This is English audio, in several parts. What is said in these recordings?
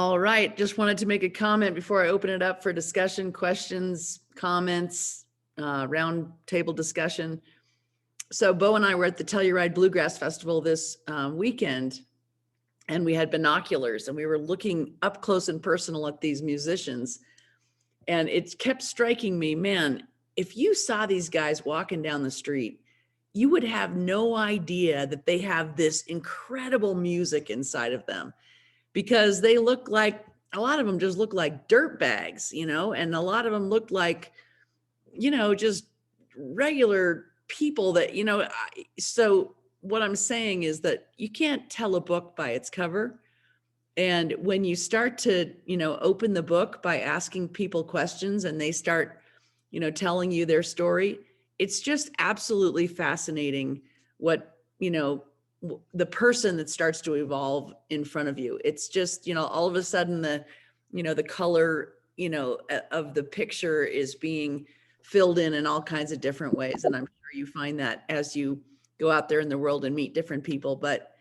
All right, just wanted to make a comment before I open it up for discussion, questions, comments, round table discussion. So Bo and I were at the Telluride Bluegrass Festival this weekend, and we had binoculars and we were looking up close and personal at these musicians. And it kept striking me, man, if you saw these guys walking down the street, you would have no idea that they have this incredible music inside of them, because they look like, a lot of them just look like dirt bags, and a lot of them look like, just regular people that, so what I'm saying is that you can't tell a book by its cover. And when you start to, open the book by asking people questions and they start, telling you their story, it's just absolutely fascinating what, the person that starts to evolve in front of you. It's just, all of a sudden the color, of the picture is being filled in all kinds of different ways. And I'm sure you find that as you go out there in the world and meet different people. But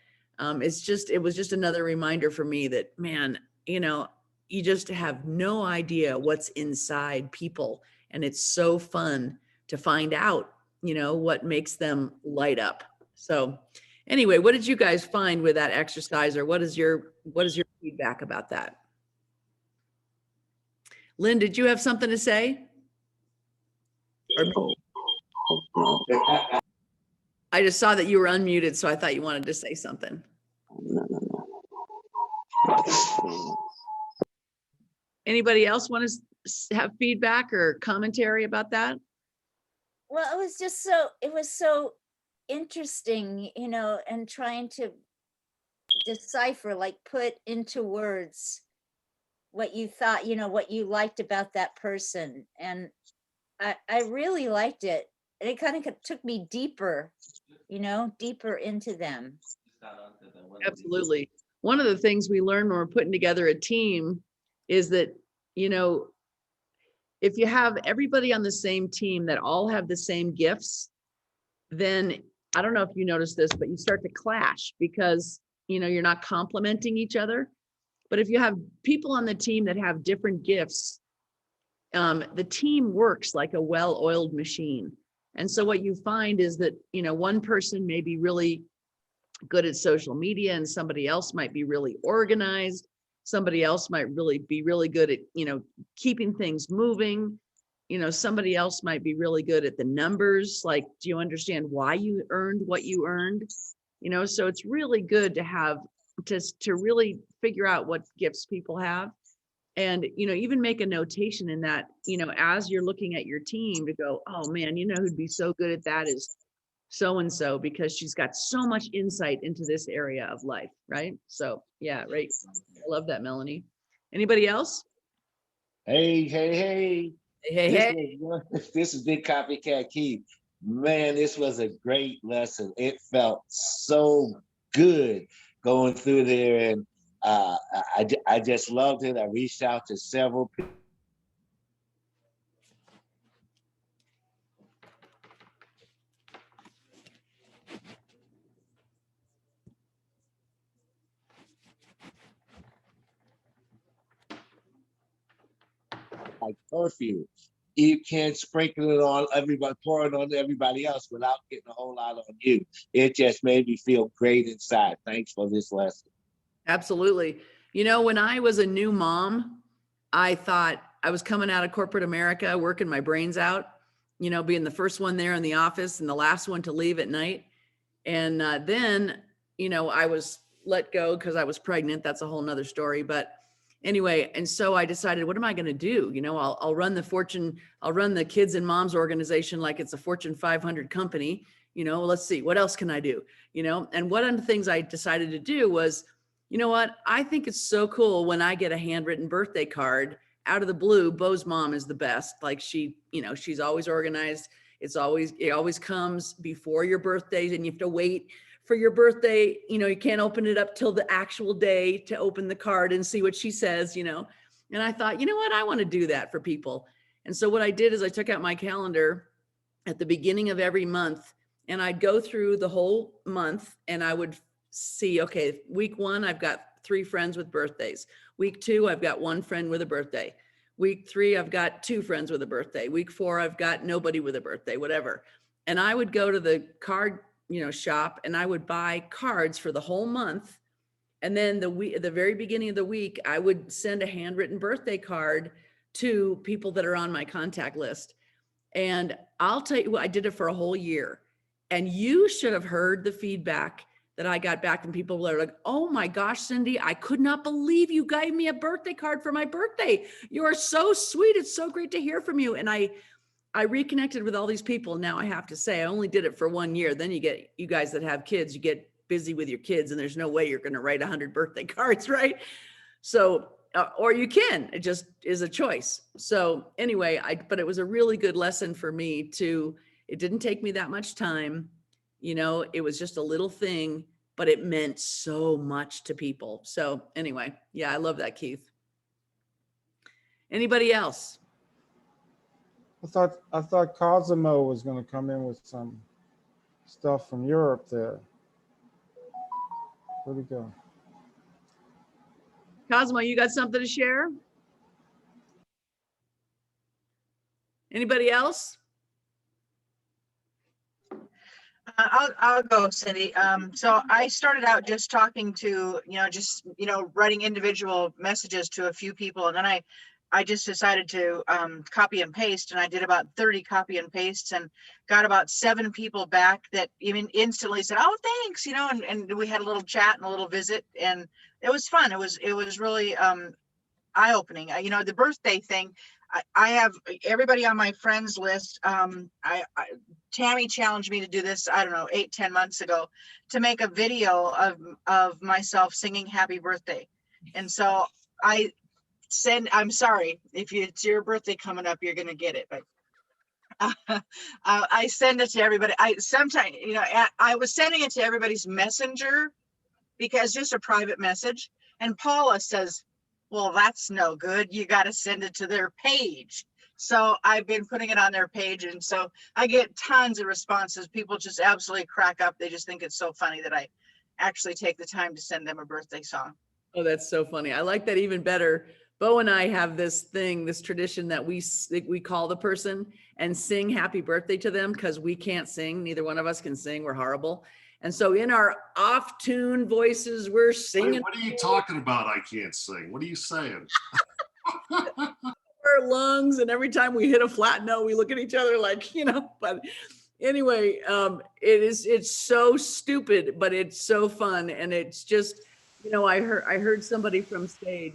it was just another reminder for me that, man, you just have no idea what's inside people. And it's so fun to find out, what makes them light up. So anyway, what did you guys find with that exercise, or what is your feedback about that? Lynn, did you have something to say? I just saw that you were unmuted, so I thought you wanted to say something. No. Anybody else want to have feedback or commentary about that? Well, it was so interesting, and trying to decipher, like put into words what you thought, what you liked about that person. And I really liked it. And it kind of took me deeper, deeper into them. Absolutely. One of the things we learn when we're putting together a team is that, if you have everybody on the same team that all have the same gifts, then I don't know if you noticed this, but you start to clash because, you're not complementing each other. But if you have people on the team that have different gifts, the team works like a well-oiled machine. And so what you find is that, one person may be really good at social media and somebody else might be really organized. Somebody else might be really good at, keeping things moving. Somebody else might be really good at the numbers. Like, do you understand why you earned what you earned? So it's really good to have to really figure out what gifts people have. And, even make a notation in that, as you're looking at your team to go, oh man, who'd be so good at that is so-and-so, because she's got so much insight into this area of life. Right. So yeah, right. I love that, Melanie. Anybody else? Hey. This is Big Copycat Keith. Man, this was a great lesson. It felt so good going through there. And I just loved it. I reached out to several people. Like perfume. You can't sprinkle it on everybody, pour it on everybody else without getting a whole lot on you. It just made me feel great inside. Thanks for this lesson. Absolutely. When I was a new mom, I thought I was coming out of corporate America, working my brains out, being the first one there in the office and the last one to leave at night. And then, I was let go because I was pregnant. That's a whole nother story. But anyway, and so I decided, what am I going to do? I'll run the kids and moms organization like it's a Fortune 500 company. Let's see, what else can I do? And one of the things I decided to do was, I think it's so cool when I get a handwritten birthday card out of the blue. Bo's mom is the best. Like she's always organized. It always comes before your birthday, and you have to wait for your birthday. You can't open it up till the actual day to open the card and see what she says, and I thought, what, I want to do that for people. And so what I did is I took out my calendar at the beginning of every month, and I'd go through the whole month and I would see, okay, week 1, I've got 3 friends with birthdays. Week 2, I've got 1 friend with a birthday. Week 3, I've got 2 friends with a birthday. Week 4, I've got nobody with a birthday, whatever. And I would go to the card, shop, and I would buy cards for the whole month. And then the very beginning of the week, I would send a handwritten birthday card to people that are on my contact list. And I'll tell you what, I did it for a whole year. And you should have heard the feedback that I got back from people that are like, oh my gosh, Cindy, I could not believe you gave me a birthday card for my birthday. You are so sweet. It's so great to hear from you. And I reconnected with all these people. Now I have to say, I only did it for 1 year. Then you guys that have kids, you get busy with your kids and there's no way you're going to write 100 birthday cards, right? So, or you can, it just is a choice. So anyway, but it was a really good lesson for me it didn't take me that much time. It was just a little thing, but it meant so much to people. So anyway, yeah, I love that, Keith. Anybody else? I thought Cosimo was going to come in with some stuff from Europe there. Where'd he go? Cosmo, you got something to share? Anybody else? I'll go, Cindy. So I started out just talking to, writing individual messages to a few people. And then I just decided to copy and paste, and I did about 30 copy and pastes and got about 7 people back that even instantly said, oh, thanks, and we had a little chat and a little visit, and it was fun. It was really eye-opening. The birthday thing, I have everybody on my friends list. Tammy challenged me to do this, I don't know, 8-10 months ago, to make a video of myself singing happy birthday. And so I'm sorry, if it's your birthday coming up, you're going to get it, but I send it to everybody. Sometimes, I was sending it to everybody's messenger because just a private message. And Paula says, well, that's no good. You got to send it to their page. So I've been putting it on their page. And so I get tons of responses. People just absolutely crack up. They just think it's so funny that I actually take the time to send them a birthday song. Oh, that's so funny. I like that even better. Bo and I have this tradition that we call the person and sing happy birthday to them because we can't sing. Neither one of us can sing. We're horrible. And so in our off-tune voices, we're singing. Wait, what are you talking about? I can't sing. What are you saying? Our lungs, and every time we hit a flat note, we look at each other like, but anyway, it's so stupid, but it's so fun. And it's just, I heard somebody from stage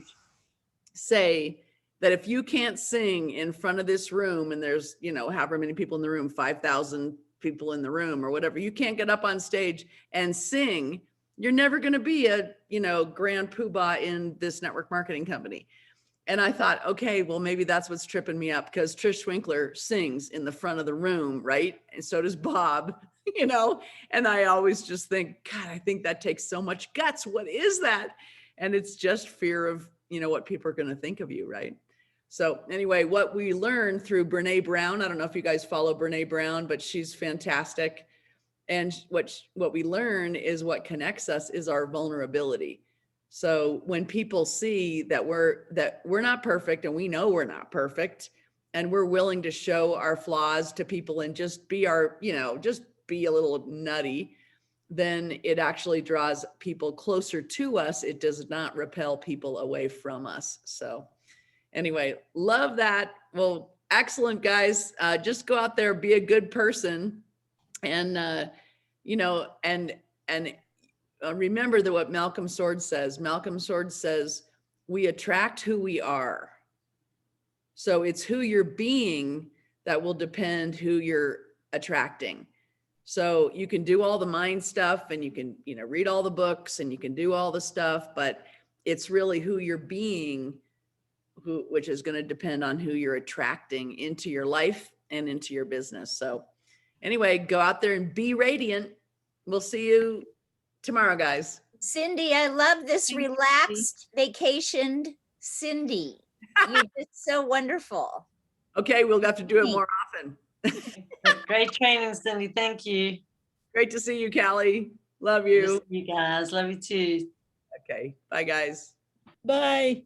say that if you can't sing in front of this room, and there's, however many people in the room, 5,000 people in the room or whatever, you can't get up on stage and sing, you're never going to be a, grand poobah in this network marketing company. And I thought, okay, well, maybe that's what's tripping me up, because Trish Winkler sings in the front of the room, right? And so does Bob, and I always just think, God, I think that takes so much guts. What is that? And it's just fear of, what people are going to think of you, right? So anyway, what we learned through Brene Brown, I don't know if you guys follow Brene Brown, but she's fantastic. And what we learn is what connects us is our vulnerability. So when people see that we're not perfect, and we know we're not perfect, and we're willing to show our flaws to people and just be just be a little nutty, then it actually draws people closer to us. It does not repel people away from us. So anyway, love that. Well, excellent, guys. Just go out there, be a good person. And, remember that what Malcolm Sword says. Malcolm Sword says, we attract who we are. So it's who you're being that will depend who you're attracting. So you can do all the mind stuff, and you can, read all the books, and you can do all the stuff, but it's really who you're being, which is going to depend on who you're attracting into your life and into your business. So anyway, go out there and be radiant. We'll see you tomorrow, guys. Cindy, I love this Thank you, relaxed, vacationed Cindy. You're just so wonderful. Okay, we'll have to do it more often. Great training, Cindy. Thank you. Great to see you, Callie. Love Good to you. see you guys. Love you too. Okay, bye, guys. Bye.